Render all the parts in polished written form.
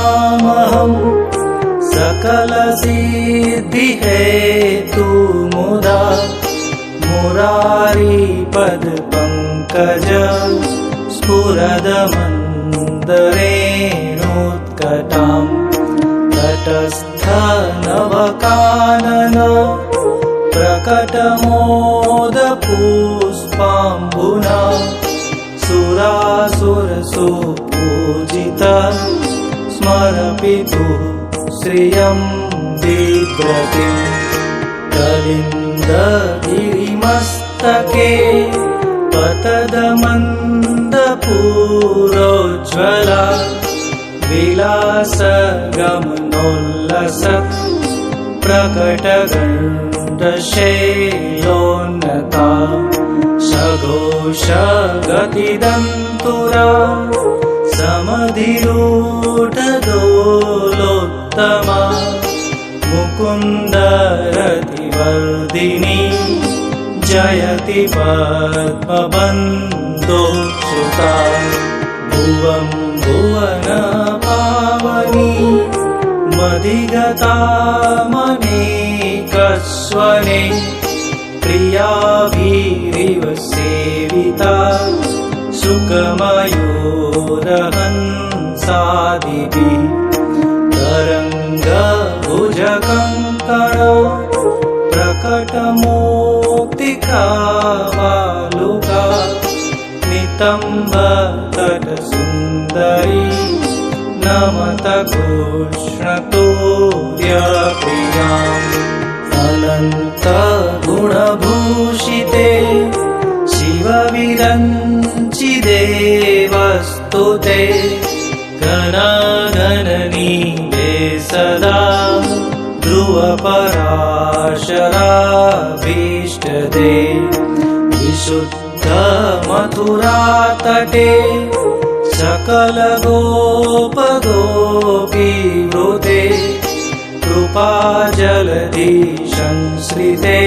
नमामहं सकलसिद्धि हेतु मुदा मुरारी पद पंकज स्फुरदमन्दरेणोत्कटां तटस्थ नवकानन प्रकटमोदपुष्पाम्बुना सुरासुरसुपूजिता स्मरपितुः श्रियं बिभ्रतिम् कलिन्दगिरिमस्तके पतदमन्दपूरोज्ज्वला विलासगमनोल्लसत् प्रकटगण्डशैलोन्नता सघोषगतिदन्तुरा समधिरूढदोलोत्तमा मुकुन्दरतिवर्धिनी जयति पद्मबन्धुसुता भुवं भुवनपावनी मदिगतामनेकस्वने प्रियाभिरिव सेविता सुखमयूरहंसादिभिः तरङ्गभुजकङ्कण प्रकटमूर्तिकावालुका नितम्बतटसुन्दरी नमत कृष्णतुर्यप्रियाम् अनन्तगुणभूषिते शिवविरञ्चिते वस्तुते घनाघननीले सदा ध्रुवपराशराभीष्टदे विशुद्धमथुरातटे सकलगोपगोपीवृते कृपाजलधि संश्रिते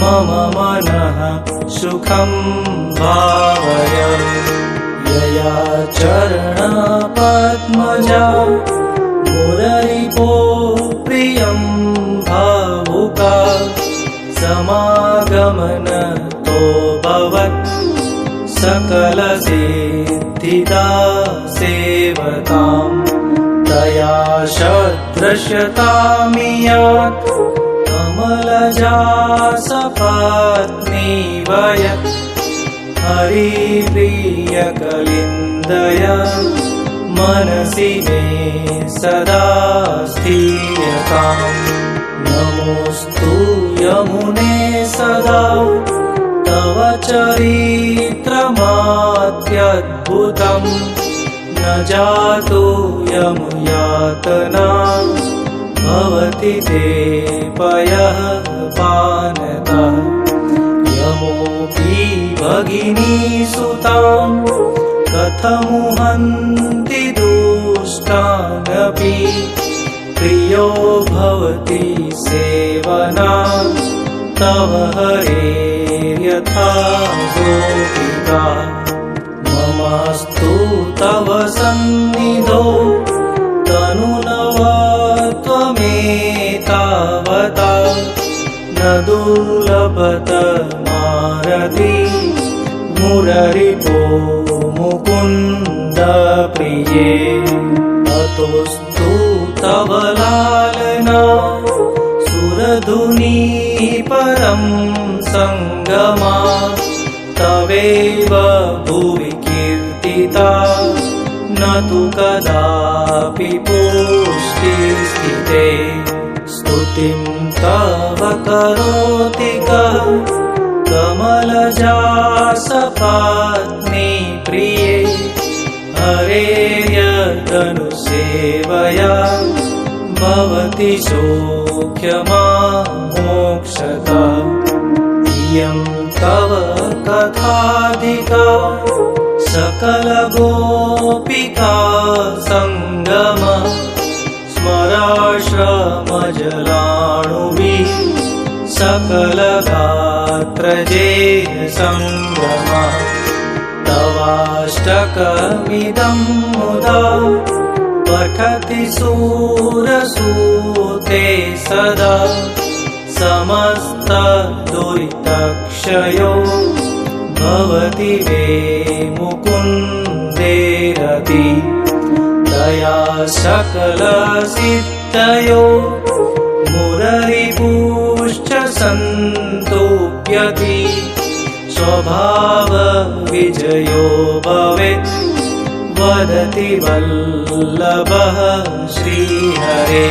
मम मनः सुखं भावय यया चरणपद्मजा मुररिपो प्रियं भावुका समागमनतो भवत् सकलसिद्धिदा सेवताम् तया सदृश्यतामियात् कमलजा सपत्नी वयत् हरिप्रियकलिन्दय मनसि मे सदा स्थीयताम् नमोऽस्तु यमुने सदा तव चरित्रमाद्यद्भुतम् न जातु यमुयातना भवति ते पयः पानतः यमोऽपि भगिनीसुतां कथमुहन्ति दुष्टानपि प्रियो भवति सेवना तव हरेर्यथा गोपिका ममास्तु तव सन्निधौ तनुनवत्वमेतावता न दुर्लभतमारति मुररिपो मुकुन्द प्रिये अतोऽस्तु तव लालना सुरधुनी परं सङ्गमा तवेव भुवि कीर्तिता न तु कदापि पुष्टिस्थिते स्तुतिं तव करोति कः कमलजा सपत्नी प्रिये हरेर्यदनुसेवया भवति सौख्यमामोक्षता इयं तव कथाधिका सकलगोपिका सङ्गम स्मराश्रमजलाणुभिः सकलगात्रजेन सङ्गमा तवाष्टकमिदं मुदा पठति सूरसूते सदा समस्तदुरितक्षयो भवति वे मुकुन्दे रति दया सकलसिद्धयो मुररिपुश्च सन्तोप्यति स्वभावविजयो भवेत् वदति वल्लभः श्रीहरे।